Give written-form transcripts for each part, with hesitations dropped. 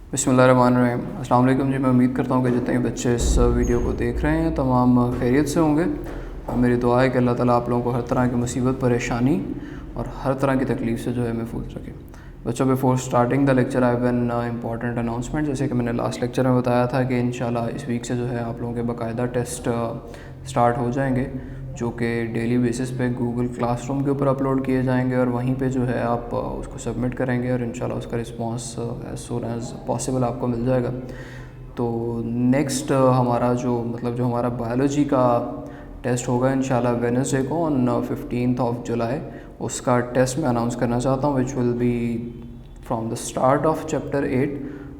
बिस्मिल्लाहिर्रहमानिर्रहीम। अस्सलाम वालेकुम जी। मैं उम्मीद करता हूँ कि जितने भी बच्चे इस वीडियो को देख रहे हैं तमाम खैरियत से होंगे और मेरी दुआ है कि अल्लाह ताला आप लोगों को हर तरह की मुसीबत, परेशानी और हर तरह की तकलीफ़ से जो है महफूज रखे। बच्चों, before starting the lecture I have an important announcement. जैसे कि मैंने लास्ट लेक्चर में बताया था कि इंशाल्लाह इस वीक से जो है आप लोगों के बाकायदा टेस्ट स्टार्ट हो जाएंगे, जो कि डेली बेसिस पे गूगल क्लासरूम के ऊपर अपलोड किए जाएंगे और वहीं पे जो है आप उसको सबमिट करेंगे और इंशाल्लाह उसका response as soon as possible आपको मिल जाएगा। तो नेक्स्ट हमारा जो हमारा बायोलॉजी का टेस्ट होगा इंशाल्लाह वेडनेसडे को ऑन 15 जुलाई, उसका टेस्ट मैं अनाउंस करना चाहता हूँ, which will be from the start of chapter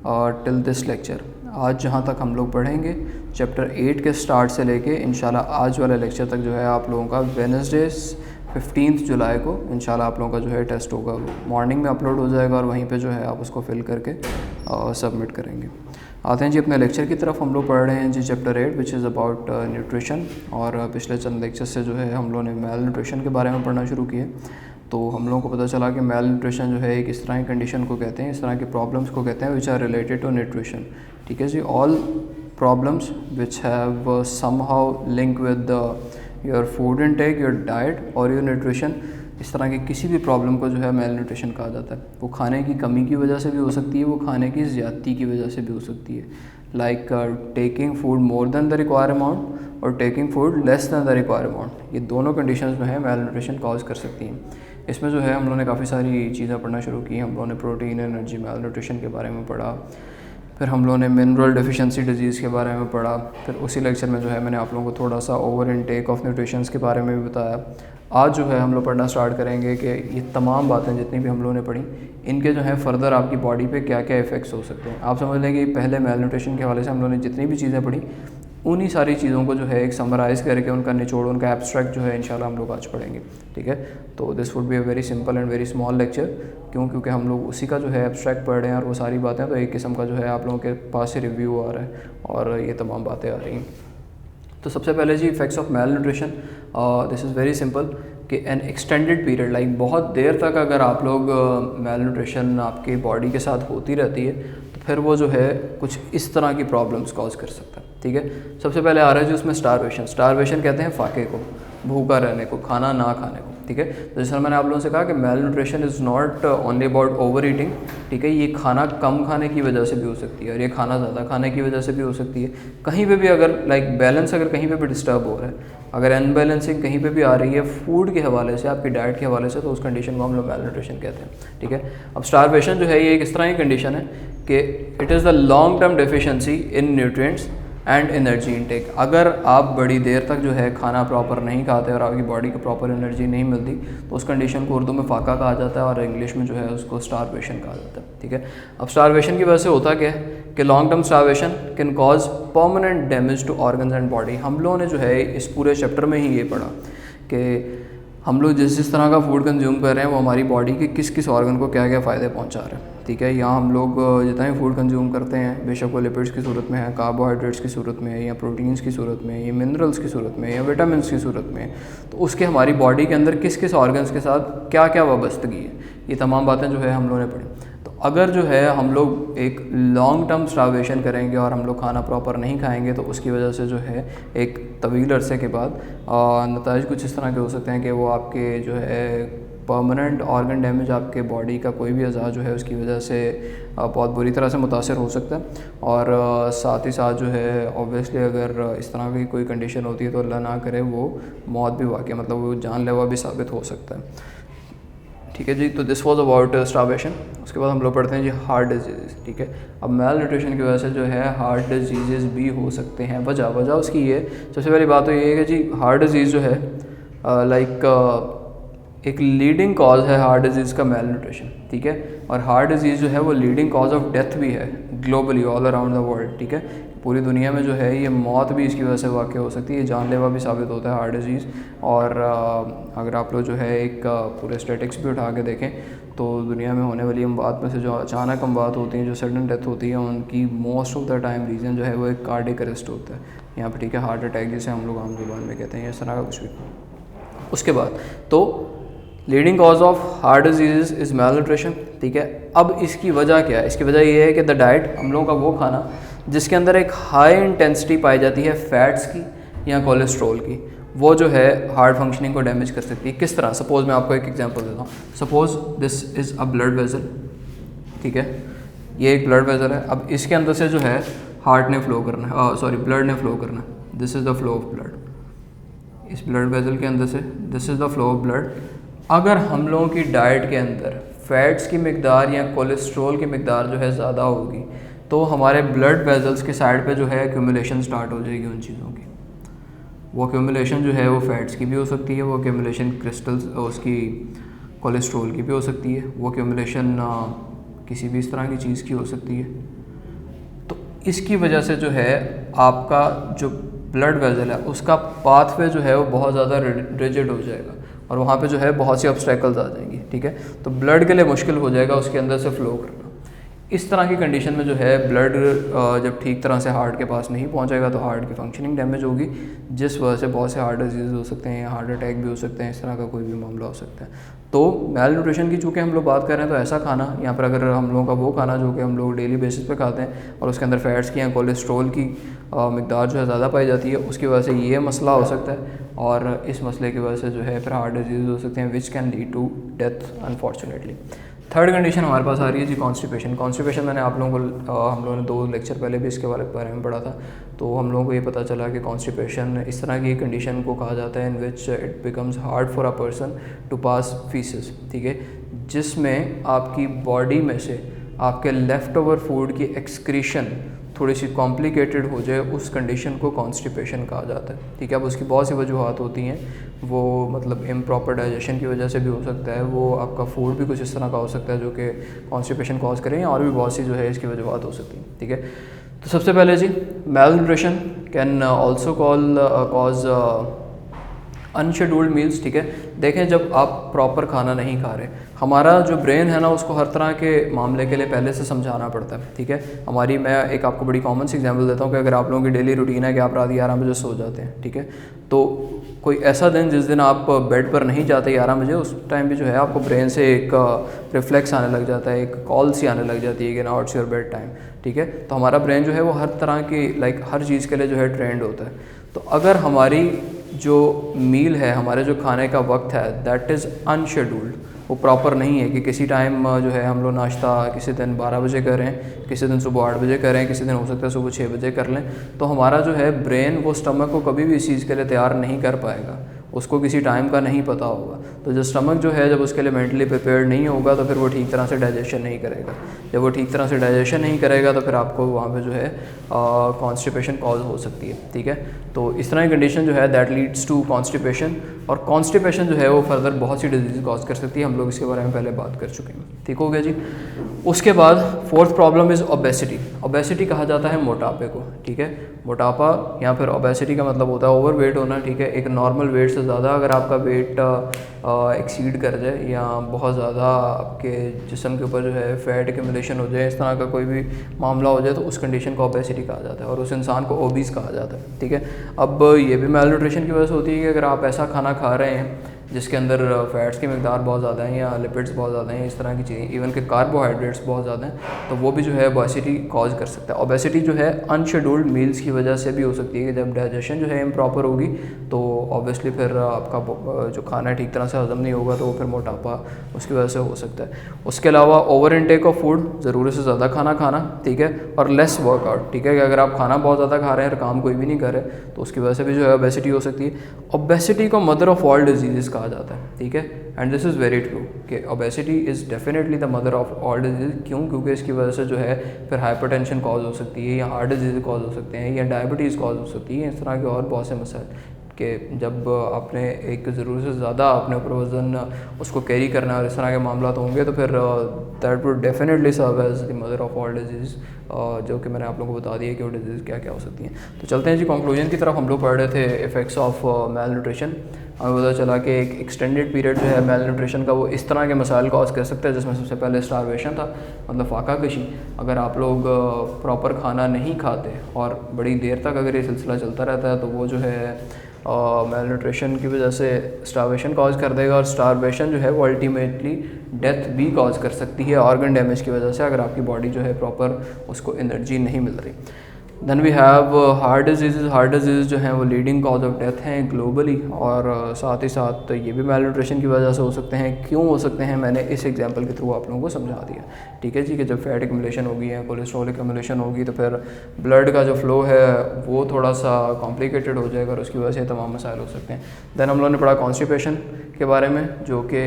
8 till this lecture. आज जहाँ तक हम लोग पढ़ेंगे चैप्टर 8 के स्टार्ट से लेके इंशाल्लाह आज वाले लेक्चर तक जो है आप लोगों का वेडनेसडे 15 जुलाई को इंशाल्लाह आप लोगों का जो है टेस्ट होगा, मॉर्निंग में अपलोड हो जाएगा और वहीं पे जो है आप उसको फिल करके सबमिट करेंगे। आते हैं जी अपने लेक्चर की तरफ। हम लोग पढ़ रहे हैं जी chapter 8 which is about nutrition. और पिछले चंद लेक्चर से जो है हम लोगों ने मेल न्यूट्रिशन के बारे में पढ़ना शुरू किए। तो हम लोगों को पता चला कि मेल न्यूट्रिशन जो है एक इस तरह की कंडीशन को कहते हैं, इस तरह की प्रॉब्लम्स को कहते हैं which are related to nutrition. ठीक है जी, all problems which have somehow link with your food intake, your diet और योर न्यूट्रिशन। इस तरह की किसी भी प्रॉब्लम को जो है मेल न्यूट्रिशन कहा जाता है। वो खाने की कमी की वजह से भी हो सकती है, वो खाने की ज़्यादती की वजह से भी हो सकती है, like taking food more than the require amount और taking food less than the require amount. ये दोनों कंडीशंस जो है मेल न्यूट्रिशन कॉज कर सकती हैं। इसमें जो है हम लोगों ने काफ़ी सारी चीज़ें पढ़ना शुरू की। हम लोगों ने प्रोटीन, एनर्जी, मेल न्यूट्रिशन के बारे में पढ़ा, फिर हम लोगों ने मिनरल डेफिशिएंसी डिजीज़ के बारे में पढ़ा, फिर उसी लेक्चर में जो है मैंने आप लोगों को थोड़ा सा ओवर इनटेक ऑफ न्यूट्रिशंस के बारे में भी बताया। आज जो है हम लोग पढ़ना स्टार्ट करेंगे कि ये तमाम बातें जितनी भी हम लोगों ने पढ़ी, इनके जो है फ़र्दर आपकी बॉडी पे क्या क्या इफ़ेक्ट्स हो सकते हैं। आप समझ लें कि पहले मेल न्यूट्रिशन के हवाले से हम लोगों ने जितनी भी चीज़ें पढ़ी, उन्हीं सारी चीज़ों को जो है एक समराइज़ करके उनका निचोड़, उनका एब्स्ट्रैक्ट जो है इंशाल्लाह हम लोग आज पढ़ेंगे। ठीक है, तो this would be a very simple and very small lecture. क्योंकि हम लोग उसी का जो है एब्स्ट्रैक्ट पढ़ रहे हैं और वो सारी बातें तो एक किस्म का जो है आप लोगों के पास से रिव्यू आ रहा है और ये तमाम बातें आ रही हैं। तो सबसे पहले जी effects of malnutrition, this is very simple कि एन एक्सटेंडेड पीरियड, लाइक बहुत देर तक अगर आप लोग मेल न्यूट्रिशन आपकी बॉडी के साथ होती रहती है तो फिर वो जो है कुछ इस तरह की प्रॉब्लम्स कॉज कर सकता है। ठीक है, सबसे पहले आ रहा है जी उसमें स्टारवेशन। स्टारवेशन कहते हैं फाके को, भूखा रहने को, खाना ना खाने को। ठीक है, तो जैसे मैंने आप लोगों से कहा कि mail nutrition is not only about over eating. ठीक है, ये खाना कम खाने की वजह से भी हो सकती है और ये खाना ज़्यादा खाने की वजह से भी हो सकती है। कहीं पे भी अगर लाइक बैलेंस अगर कहीं पे भी डिस्टर्ब हो रहा है, अगर अनबैलेंसिंग कहीं पे भी आ रही है फूड के हवाले से, आपकी डाइट के हवाले से, तो उस कंडीशन को हम लोग मेल न्यूट्रिशन कहते हैं। ठीक है, अब स्टारवेशन जो है ये एक इस तरह की कंडीशन है कि it is the long term deficiency in nutrients and energy intake. अगर आप बड़ी देर तक जो है खाना प्रॉपर नहीं खाते और आपकी बॉडी को प्रॉपर एनर्जी नहीं मिलती तो उस कंडीशन को उर्दू में फाका कहा जाता है और इंग्लिश में जो है उसको स्टारवेशन कहा जाता है। ठीक है, अब स्टारवेशन की वजह से होता क्या है कि long term starvation can cause permanent damage to organs and body. हम लोगों ने जो है इस पूरे चैप्टर में ही ये पढ़ा कि हम लोग जिस तरह का फूड कंज्यूम कर रहे हैं वो हमारी बॉडी के किस किस ऑर्गन को क्या क्या फ़ायदे पहुंचा रहे हैं। ठीक है, यहाँ हम लोग जितना भी फूड कंज्यूम करते हैं, बेशक वो लिपिड्स की सूरत में है, कार्बोहाइड्रेट्स की सूरत में है, या प्रोटीन्स की सूरत में है, या मिनरल्स की सूरत में, या विटामिन की सूरत में है, तो उसके हमारी बॉडी के अंदर किस किस ऑर्गन्स के साथ क्या क्या वाबस्तगी है, ये तमाम बातें जो है हम लोगों ने पढ़ी। तो अगर जो है हम लोग एक लॉन्ग टर्म स्टारवेशन करेंगे और हम लोग खाना प्रॉपर नहीं खाएंगे तो उसकी वजह से जो है एक तवील अरसे के बाद नताइज कुछ इस तरह के हो सकते हैं कि वो आपके जो है परमानेंट ऑर्गन डैमेज, आपके बॉडी का कोई भी अज़ा जो है उसकी वजह से बहुत बुरी तरह से मुतासर हो सकता है। और साथ ही साथ जो है ऑब्वियसली अगर इस तरह की कोई कंडीशन होती है तो अल्लाह ना करे वो मौत भी वाक़ई, मतलब वो जानलेवा भी साबित हो सकता है। ठीक है जी, तो दिस वॉज अबाउट स्टारवेशन। उसके बाद हम लोग पढ़ते हैं जी हार्ट डिजीज़। ठीक है, अब मेल न्यूट्रिशन की वजह से जो है हार्ट डिजीज़ भी हो सकते हैं। वजह उसकी ये, सबसे पहली बात तो ये है कि जी हार्ट डिजीज़ जो है एक लीडिंग कॉज है हार्ट डिजीज़ का मेल न्यूट्रिशन। ठीक है, और हार्ट डिजीज़ जो है वो लीडिंग कॉज ऑफ डेथ भी है globally, all around the world. ठीक है, पूरी दुनिया में जो है ये मौत भी इसकी वजह से वाक़ई हो सकती है, जानलेवा भी साबित होता है हार्ट डिजीज़। और अगर आप लोग जो है एक पूरे स्टेटिक्स भी उठा के देखें तो दुनिया में होने वाली अमवात में से जो अचानक अमवात होती हैं, जो सडन डेथ होती है, उनकी most of the time reason जो है वो एक कार्डियक अरेस्ट होता है यहाँ पर। ठीक है, हार्ट अटैक जिसे हम लोग आम जुबान में कहते हैं, इस तरह का कुछ भी। उसके बाद तो leading cause of heart disease is mail nutrition, ठीक है। अब इसकी वजह क्या है? इसकी वजह ये है कि द डाइट, हम लोगों का वो खाना जिसके अंदर एक हाई इंटेंसिटी पाई जाती है फैट्स की या कोलेस्ट्रॉल की, वो जो है हार्ट फंक्शनिंग को डैमेज कर सकती है। किस तरह? सपोज़ मैं आपको एक एग्जांपल देता हूँ। Suppose this is a blood vessel, ठीक है, ये एक ब्लड वेसल है। अब इसके अंदर से जो है हार्ट ने फ्लो करना है, सॉरी ब्लड ने फ्लो करना है। This is the flow of blood. इस ब्लड वेसल के अंदर से this is the flow of blood. अगर हम लोगों की डाइट के अंदर फैट्स की मिकदार या कोलेस्ट्रॉल की मिकदार जो है ज़्यादा होगी, तो हमारे ब्लड वेजल्स के साइड पे जो है एक्यूमुलेशन स्टार्ट हो जाएगी उन चीज़ों की। वो एक्यूमुलेशन जो है वो फैट्स की भी हो सकती है, वो एक्यूमुलेशन क्रिस्टल्स उसकी कोलेस्ट्रॉल की भी हो सकती है, वो एक्यूमुलेशन किसी भी इस तरह की चीज़ की हो सकती है। तो इसकी वजह से जो है आपका जो ब्लड वेजल है उसका पाथवे जो है वो बहुत ज़्यादा रिजिड हो जाएगा और वहाँ पे जो है बहुत सी ऑब्स्टेकल्स आ जाएंगी, ठीक है। तो ब्लड के लिए मुश्किल हो जाएगा उसके अंदर से फ़्लो करना। इस तरह की कंडीशन में जो है ब्लड जब ठीक तरह से हार्ट के पास नहीं पहुंचेगा तो हार्ट की फंक्शनिंग डैमेज होगी, जिस वजह से बहुत से हार्ट डिजीज़ हो सकते हैं या हार्ट अटैक भी हो सकते हैं, इस तरह का कोई भी मामला हो सकता है। तो मेल न्यूट्रिशन की चूँकि हम लोग बात कर रहे हैं, तो ऐसा खाना यहाँ पर अगर हम लोगों का वो खाना जो कि हम लोग डेली बेसिस पे खाते हैं और उसके अंदर फैट्स की या कोलेस्ट्रॉल की मिकदार जो है ज़्यादा पाई जाती है, उसकी वजह से ये मसला हो सकता है और इस मसले की वजह से जो है फिर हार्ट डिजीज़ हो सकते हैं which can lead to death unfortunately. Third condition हमारे पास आ रही है जी कॉन्स्टिपेशन। कॉन्स्टिपेशन मैंने आप लोगों को हम लोगों ने 2 लेक्चर पहले भी इसके बारे में पढ़ा था, तो हम लोगों को ये पता चला कि कॉन्स्टिपेशन इस तरह की कंडीशन को कहा जाता है in which it becomes hard for a person to pass faeces, ठीक है, जिसमें आपकी बॉडी में से आपके लेफ़्ट ओवर फूड की एक्सक्रीशन थोड़ी सी कॉम्प्लिकेटेड हो जाए, उस कंडीशन को कॉन्स्टिपेशन कहा जाता है, ठीक है। अब उसकी बहुत सी वजूहत होती हैं, वो मतलब इम्प्रॉपर डाइजेशन की वजह से भी हो सकता है, वो आपका फूड भी कुछ इस तरह का हो सकता है जो कि कॉन्स्टिपेशन कॉज करें, और भी बहुत सी जो है इसकी वजूहत हो सकती हैं, ठीक है। तो सबसे पहले जी mail nutrition can also cause unscheduled meals, ठीक है। देखें जब आप प्रॉपर खाना नहीं खा रहे, हमारा जो ब्रेन है ना उसको हर तरह के मामले के लिए पहले से समझाना पड़ता है, ठीक है। मैं एक आपको बड़ी कॉमन सी एग्जांपल देता हूँ कि अगर आप लोगों की डेली रूटीन है कि आप रात 11 बजे सो जाते हैं, ठीक है, तो कोई ऐसा दिन जिस दिन आप बेड पर नहीं जाते 11 बजे, उस टाइम भी जो है आपको ब्रेन से एक रिफ्लेक्स आने लग जाता है, एक कॉल सी आने लग जाती है कि now it's your bed time, ठीक है। तो हमारा ब्रेन जो है वो हर तरह की हर चीज़ के लिए जो है ट्रेंड होता है। तो अगर हमारी जो मील है, हमारे जो खाने का वक्त है, दैट इज़ अनशेड्यूल्ड, वो प्रॉपर नहीं है कि किसी टाइम जो है हम लोग नाश्ता किसी दिन 12 बजे करें, किसी दिन सुबह 8 बजे करें, किसी दिन हो सकता है सुबह 6 बजे कर लें, तो हमारा जो है ब्रेन वो स्टमक को कभी भी इस चीज़ के लिए तैयार नहीं कर पाएगा, उसको किसी टाइम का नहीं पता होगा। तो जो स्टमक जो है जब उसके लिए मेंटली प्रिपेयर्ड नहीं होगा तो फिर वो ठीक तरह से डाइजेशन नहीं करेगा। जब वो ठीक तरह से डाइजेशन नहीं करेगा तो फिर आपको वहाँ पे जो है कॉन्स्टिपेशन कॉज हो सकती है, ठीक है। तो इस तरह की कंडीशन जो है दैट लीड्स टू कॉन्स्टिपेशन, और कॉन्स्टिपेशन जो है वो फर्दर बहुत सी डिजीज़ कॉज कर सकती है, हम लोग इसके बारे में पहले बात कर चुके हैं, ठीक हो गया जी। उसके बाद fourth problem is obesity. Obesity कहा जाता है मोटापे को, ठीक है। मोटापा या फिर ओबेसिटी का मतलब होता है ओवर वेट होना, ठीक है। एक नॉर्मल वेट से ज़्यादा अगर आपका वेट एक्सीड कर जाए या बहुत ज़्यादा आपके जिस्म के ऊपर जो है फैट एक्यूमुलेशन हो जाए, इस तरह का कोई भी मामला हो जाए, तो उस कंडीशन को ओबेसिटी कहा जाता है और उस इंसान को ओबीस कहा जाता है, ठीक है। अब ये भी मेल न्यूट्रिशन की वजह से होती है कि अगर आप ऐसा खाना खा रहे हैं जिसके अंदर फैट्स की मिकदार बहुत ज़्यादा है या लिपिड्स बहुत ज़्यादा हैं, इस तरह की चीज़ें, इवन के कार्बोहाइड्रेट्स बहुत ज़्यादा हैं, तो वो भी जो है ओबेसिटी कॉज कर सकता है। ओबेसिटी जो है अनशेड्यूल्ड मील्स की वजह से भी हो सकती है कि जब डाइजेशन जो है इम्प्रॉपर होगी तो ऑब्वियसली फिर आपका जो खाना है ठीक तरह से हजम नहीं होगा, तो फिर मोटापा उसकी वजह से हो सकता है। उसके अलावा ओवर इनटेक ऑफ फूड, ज़रूरत से ज़्यादा खाना खाना, ठीक है, और लेस वर्कआउट, ठीक है, कि अगर आप खाना बहुत ज़्यादा खा रहे हैं और काम कोई भी नहीं कर रहे तो उसकी वजह से भी जो है ओबेसिटी हो सकती है। ओबेसिटी को मदर ऑफ ऑल डिजीज़ कहा जाता है, ठीक है। And this is very true कि obesity is definitely the mother of all disease. क्यों? क्योंकि इसकी वजह से जो है फिर हाइपरटेंशन कॉज हो सकती है या हार्ट डिजीज़ कॉज हो सकते हैं या डायबिटीज़ कॉज हो सकती है, इस तरह के और बहुत से मसाइल कि जब आपने एक ज़रूरत से ज़्यादा अपने ऊपर वज़न उसको कैरी करना है और इस तरह के मामला तो होंगे, तो फिर that would definitely serve as the mother of all diseases, जो कि मैंने आप लोगों को बता दिया कि वो डिजीज़ क्या क्या हो सकती हैं। तो चलते हैं जी कंक्लूजन की तरफ। हम लोग पढ़ रहे थे इफ़ेक्ट्स ऑफ मेल न्यूट्रिशन। हमें पता चला कि एक एक्सटेंडेड पीरियड जो है मेल न्यूट्रिशन का वो इस तरह के मसाइल कॉज कर सकता है, जिसमें सबसे पहले स्टारवेशन था, मतलब फाका कशी। अगर आप लोग प्रॉपर खाना नहीं खाते और बड़ी देर तक अगर ये सिलसिला चलता रहता है तो वो जो है मेल न्यूट्रिशन की वजह से स्टारवेशन कॉज कर देगा, और स्टारवेशन जो है वो अल्टीमेटली डेथ भी कॉज कर सकती है ऑर्गन डैमेज की वजह से, अगर आपकी बॉडी जो है प्रॉपर उसको एनर्जी नहीं मिल रही। Then we have heart disease जो हैं वो लीडिंग कॉज ऑफ डेथ हैं ग्लोबली, और साथ ही साथ ये भी मेल न्यूट्रिशन की वजह से हो सकते हैं। क्यों हो सकते हैं, मैंने इस एग्जांपल के थ्रू आप लोगों को समझा दिया, ठीक है जी। कि जब फैट एक्यूमुलेशन होगी या कोलेस्ट्रॉल एक्यूमुलेशन होगी तो फिर ब्लड का जो फ्लो है वो थोड़ा सा कॉम्प्लिकेटेड हो जाएगा, और उसकी वजह से तमाम मसाइल हो सकते हैं। देन हम लोगों ने पढ़ा कॉन्स्टिपेशन के बारे में, जो कि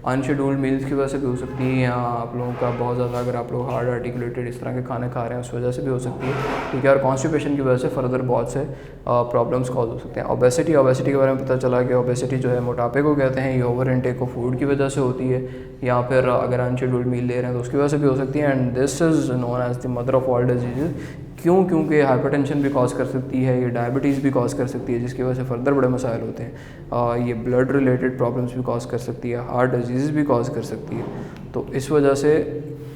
अनशेड्यूल्ड मील्स की वजह से भी हो सकती है, या आप लोगों का बहुत ज़्यादा अगर आप लोग हार्ड आर्टिकुलेटेड इस तरह के खाने खा रहे हैं उस वजह से भी हो सकती है, ठीक है। और कॉन्स्टिपेशन की वजह से फर्दर बहुत से प्रॉब्लम्स कॉज हो सकते हैं। ओबेसिटी के बारे में पता चला कि ओबेसिटी जो है मोटापे को कहते हैं, ये ओवर इनटेक ऑफ फूड की वजह से होती है, या फिर अगर अनशेड्यूल्ड मील ले रहे हैं तो उसकी वजह से भी हो सकती है। And this is known as the mother of all diseases. क्योंकि हाइपरटेंशन भी कॉज कर सकती है, ये डायबिटीज़ भी कॉज कर सकती है, जिसकी वजह से फर्दर बड़े मसाइल होते हैं। ये ब्लड रिलेटेड प्रॉब्लम्स भी कॉज कर सकती है, हार्ट डिजीज़ भी कॉज कर सकती है। तो इस वजह से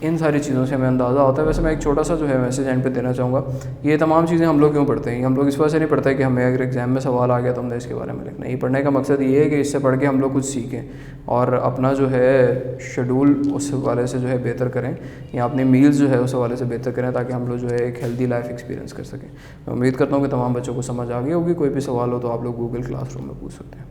इन सारी चीज़ों से हमें अंदाज़ा होता है। वैसे मैं एक छोटा सा जो है मैसेज एंड पे देना चाहूँगा, ये तमाम चीज़ें हम लोग क्यों पढ़ते हैं, हम लोग इस वजह से नहीं पढ़ते हैं कि हमें अगर एग्ज़ाम में सवाल आ गया तो हमने इसके बारे में लिखना है। ये पढ़ने का मकसद ये है कि इससे पढ़ के हम लोग कुछ सीखें और अपना जो है शेड्यूल उस हवाले से जो है बेहतर करें, या अपने मील्स जो है उस हवाले से बेहतर करें, ताकि हम लोग जो है एक हेल्दी लाइफ एक्सपीरियंस कर सकें। मैं उम्मीद करता हूँ कि तमाम बच्चों को समझ आ गई होगी। कोई भी सवाल हो तो आप लोग गूगल क्लासरूम में पूछ सकते हैं।